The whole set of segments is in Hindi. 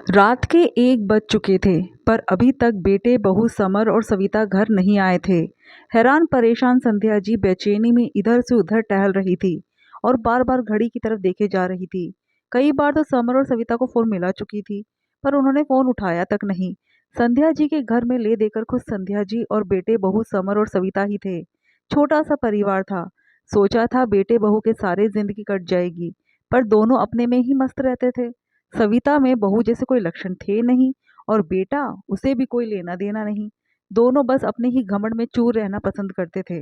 रात के 1 बज चुके थे, पर अभी तक बेटे बहू समर और सविता घर नहीं आए थे। हैरान परेशान संध्या जी बेचैनी में इधर से उधर टहल रही थी और बार बार घड़ी की तरफ देखे जा रही थी। कई बार तो समर और सविता को फोन मिला चुकी थी, पर उन्होंने फोन उठाया तक नहीं। संध्या जी के घर में ले देकर खुद संध्या जी और बेटे बहू समर और सविता ही थे। छोटा सा परिवार था। सोचा था बेटे बहू के सारे जिंदगी कट जाएगी, पर दोनों अपने में ही मस्त रहते थे। सविता में बहू जैसे कोई लक्षण थे नहीं, और बेटा, उसे भी कोई लेना देना नहीं। दोनों बस अपने ही घमंड में चूर रहना पसंद करते थे।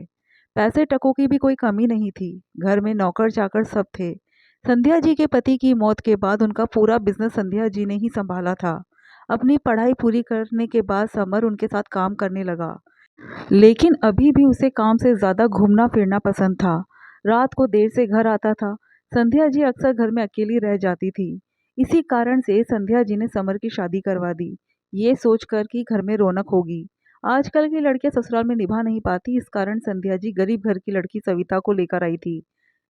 पैसे टकों की भी कोई कमी नहीं थी। घर में नौकर चाकर सब थे। संध्या जी के पति की मौत के बाद उनका पूरा बिजनेस संध्या जी ने ही संभाला था। अपनी पढ़ाई पूरी करने के बाद समर उनके साथ काम करने लगा, लेकिन अभी भी उसे काम से ज्यादा घूमना फिरना पसंद था। रात को देर से घर आता था। संध्या जी अक्सर घर में अकेली रह जाती थी। इसी कारण से संध्या जी ने समर की शादी करवा दी, ये सोचकर कि घर में रौनक होगी। आजकल की लड़कियां ससुराल में निभा नहीं पाती, इस कारण संध्या जी गरीब घर की लड़की सविता को लेकर आई थी।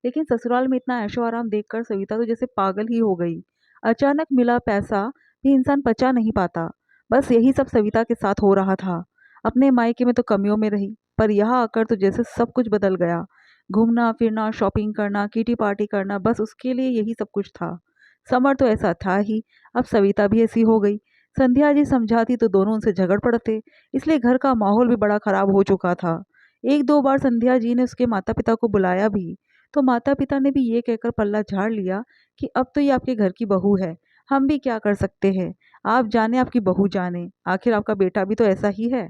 लेकिन ससुराल में इतना ऐशो आराम देखकर सविता तो जैसे पागल ही हो गई। अचानक मिला पैसा भी इंसान पचा नहीं पाता। बस यही सब सविता के साथ हो रहा था। अपने मायके में तो कमियों में रही, पर यहाँ आकर तो जैसे सब कुछ बदल गया। घूमना फिरना, शॉपिंग करना, किटी पार्टी करना, बस उसके लिए यही सब कुछ था। समर तो ऐसा था ही, अब सविता भी ऐसी हो गई। संध्या जी समझाती तो दोनों उनसे झगड़ पड़ते, इसलिए घर का माहौल भी बड़ा खराब हो चुका था। 1-2 बार संध्या जी ने उसके माता पिता को बुलाया भी, तो माता पिता ने भी ये कहकर पल्ला झाड़ लिया कि अब तो ये आपके घर की बहू है, हम भी क्या कर सकते हैं। आप जाने, आपकी बहू जाने, आखिर आपका बेटा भी तो ऐसा ही है।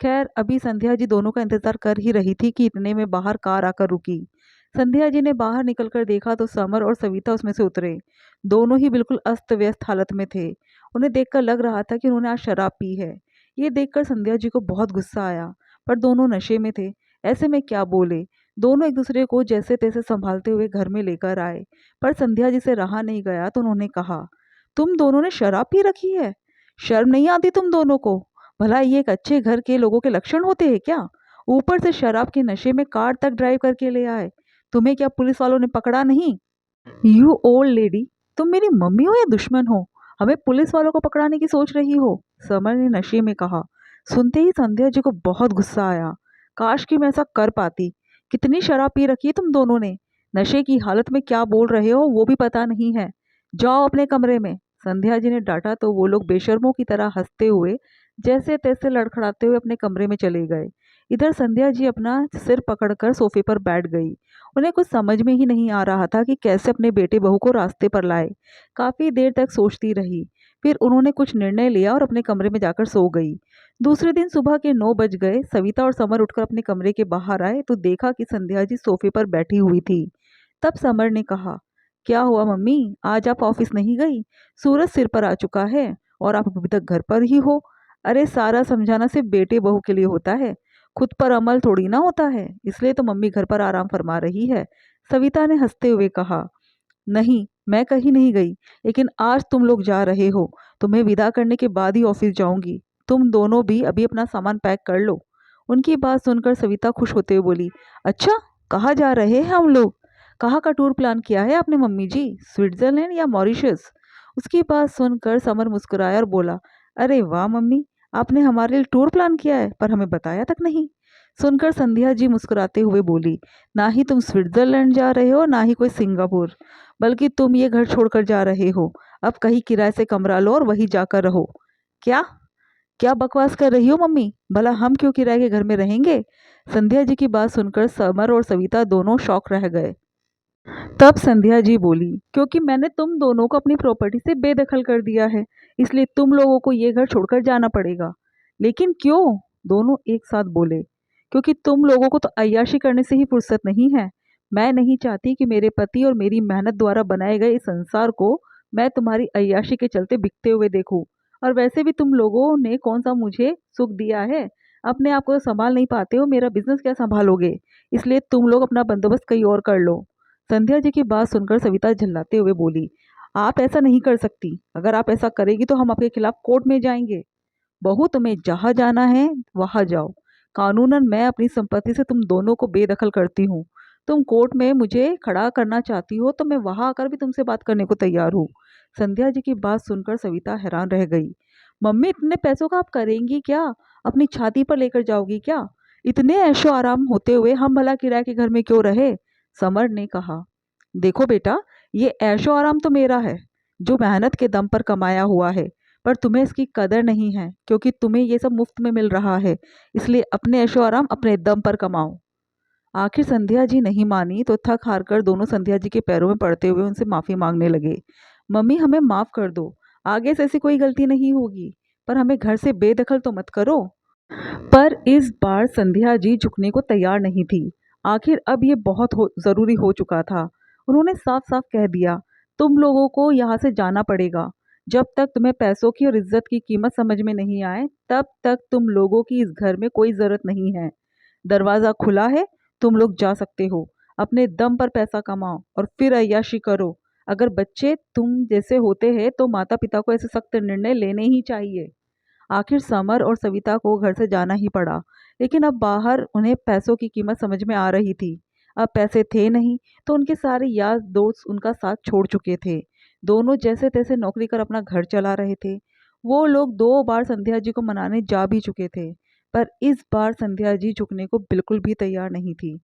खैर, अभी संध्या जी दोनों का इंतजार कर ही रही थी कि इतने में बाहर कार आकर रुकी। संध्या जी ने बाहर निकलकर देखा तो समर और सविता उसमें से उतरे। दोनों ही बिल्कुल अस्त व्यस्त हालत में थे। उन्हें देखकर लग रहा था कि उन्होंने आज शराब पी है। ये देखकर संध्या जी को बहुत गुस्सा आया, पर दोनों नशे में थे, ऐसे में क्या बोले। दोनों एक दूसरे को जैसे तैसे संभालते हुए घर में लेकर आए, पर संध्या जी से रहा नहीं गया तो उन्होंने कहा, तुम दोनों ने शराब पी रखी है? शर्म नहीं आती तुम दोनों को? भला ये एक अच्छे घर के लोगों के लक्षण होते हैं क्या? ऊपर से शराब के नशे में कार तक ड्राइव करके ले आए। तुम्हें क्या पुलिस वालों ने पकड़ा नहीं? यू ओल्ड लेडी, तुम मेरी मम्मी हो या दुश्मन हो? हमें पुलिस वालों को पकड़ाने की सोच रही हो? समर ने नशे में कहा। सुनते ही संध्या जी को बहुत गुस्सा आया। काश कि मैं ऐसा कर पाती। कितनी शराब पी रखी है तुम दोनों ने? नशे की हालत में क्या बोल रहे हो वो भी पता नहीं है। जाओ अपने कमरे में। संध्या जी ने डांटा तो वो लोग बेशर्मों की तरह हंसते हुए जैसे तैसे लड़खड़ाते हुए अपने कमरे में चले गए। इधर संध्या जी अपना सिर पकड़कर सोफे पर बैठ गई। उन्हें कुछ समझ में ही नहीं आ रहा था कि कैसे अपने बेटे बहू को रास्ते पर लाए। काफी देर तक सोचती रही, फिर उन्होंने कुछ निर्णय लिया और अपने कमरे में जाकर सो गई। दूसरे दिन सुबह के 9 बज गए। सविता और समर उठकर अपने कमरे के बाहर आए तो देखा कि संध्या जी सोफे पर बैठी हुई थी। तब समर ने कहा, क्या हुआ मम्मी, आज आप ऑफिस नहीं गई? सूरज सिर पर आ चुका है और आप अभी तक घर पर ही हो। अरे, सारा समझाना सिर्फ बेटे बहू के लिए होता है, खुद पर अमल थोड़ी ना होता है, इसलिए तो मम्मी घर पर आराम फरमा रही है। सविता ने हंसते हुए कहा, नहीं, मैं कहीं नहीं गई, लेकिन आज तुम लोग जा रहे हो। तुम्हें विदा करने के बाद ही ऑफिस जाऊंगी। तुम दोनों भी अभी अपना सामान पैक कर लो। उनकी बात सुनकर सविता खुश होते हुए बोली, अच्छा, कहाँ जा रहे हैं हम लोग? कहाँ का टूर प्लान किया है आपने मम्मी जी? स्विट्जरलैंड या मॉरिशस? उसकी बात सुनकर समर मुस्कुराया और बोला, अरे वाह मम्मी, आपने हमारे लिए टूर प्लान किया है, पर हमें बताया तक नहीं। सुनकर संध्या जी मुस्कुराते हुए बोली, ना ही तुम स्विट्जरलैंड जा रहे हो, ना ही कोई सिंगापुर, बल्कि तुम ये घर छोड़कर जा रहे हो। अब कहीं किराए से कमरा लो और वहीं जाकर रहो। क्या क्या बकवास कर रही हो मम्मी? भला हम क्यों किराए के घर में रहेंगे? संध्या जी की बात सुनकर समर और सविता दोनों शौक रह गए। तब संध्या जी बोली, क्योंकि मैंने तुम दोनों को अपनी प्रॉपर्टी से बेदखल कर दिया है, इसलिए तुम लोगों को ये घर छोड़कर जाना पड़ेगा। लेकिन क्यों? दोनों एक साथ बोले, क्योंकि तुम लोगों को तो अय्याशी करने से ही फुर्सत नहीं है। मैं नहीं चाहती कि मेरे पति और मेरी मेहनत द्वारा बनाए गए इस संसार को मैं तुम्हारी अय्याशी के चलते बिकते हुए देखूं। और वैसे भी तुम लोगों ने कौन सा मुझे सुख दिया है? अपने आप को तो संभाल नहीं पाते हो, मेरा बिजनेस क्या संभालोगे? इसलिए तुम लोग अपना बंदोबस्त कहीं और कर लो। संध्या जी की बात सुनकर सविता झल्लाते हुए बोली, आप ऐसा नहीं कर सकती। अगर आप ऐसा करेगी तो हम आपके खिलाफ कोर्ट में जाएंगे। बहू, तुम्हें जहां जाना है वहां जाओ। कानूनन मैं अपनी संपत्ति से तुम दोनों को बेदखल करती हूँ। तुम कोर्ट में मुझे खड़ा करना चाहती हो तो मैं वहां आकर भी तुमसे बात करने को तैयार हूँ। संध्या जी की बात सुनकर सविता हैरान रह गई। मम्मी, इतने पैसों का आप करेंगी क्या? अपनी छाती पर लेकर जाओगी क्या? इतने ऐशो आराम होते हुए हम भला किराए के घर में क्यों रहे? समर ने कहा। देखो बेटा, ये ऐशो आराम तो मेरा है, जो मेहनत के दम पर कमाया हुआ है। पर तुम्हें इसकी कदर नहीं है, क्योंकि तुम्हें ये सब मुफ्त में मिल रहा है। इसलिए अपने ऐशो आराम अपने दम पर कमाओ। आखिर संध्या जी नहीं मानी तो थक हार कर दोनों संध्या जी के पैरों में पड़ते हुए उनसे माफी मांगने लगे। मम्मी, हमें माफ कर दो। आगे से ऐसी कोई गलती नहीं होगी। पर हमें घर से बेदखल तो मत करो। पर इस बार संध्या जी झुकने को तैयार नहीं थी। आखिर अब ये बहुत ज़रूरी हो चुका था। उन्होंने साफ साफ कह दिया, तुम लोगों को यहाँ से जाना पड़ेगा। जब तक तुम्हें पैसों की और इज्जत की कीमत समझ में नहीं आए, तब तक तुम लोगों की इस घर में कोई ज़रूरत नहीं है। दरवाज़ा खुला है, तुम लोग जा सकते हो। अपने दम पर पैसा कमाओ और फिर अय्याशी करो। अगर बच्चे तुम जैसे होते हैं तो माता पिता को ऐसे सख्त निर्णय लेने ही चाहिए। आखिर समर और सविता को घर से जाना ही पड़ा, लेकिन अब बाहर उन्हें पैसों की कीमत समझ में आ रही थी। अब पैसे थे नहीं, तो उनके सारे यार दोस्त उनका साथ छोड़ चुके थे। दोनों जैसे तैसे नौकरी कर अपना घर चला रहे थे। वो लोग 2 बार संध्या जी को मनाने जा भी चुके थे, पर इस बार संध्या जी झुकने को बिल्कुल भी तैयार नहीं थी।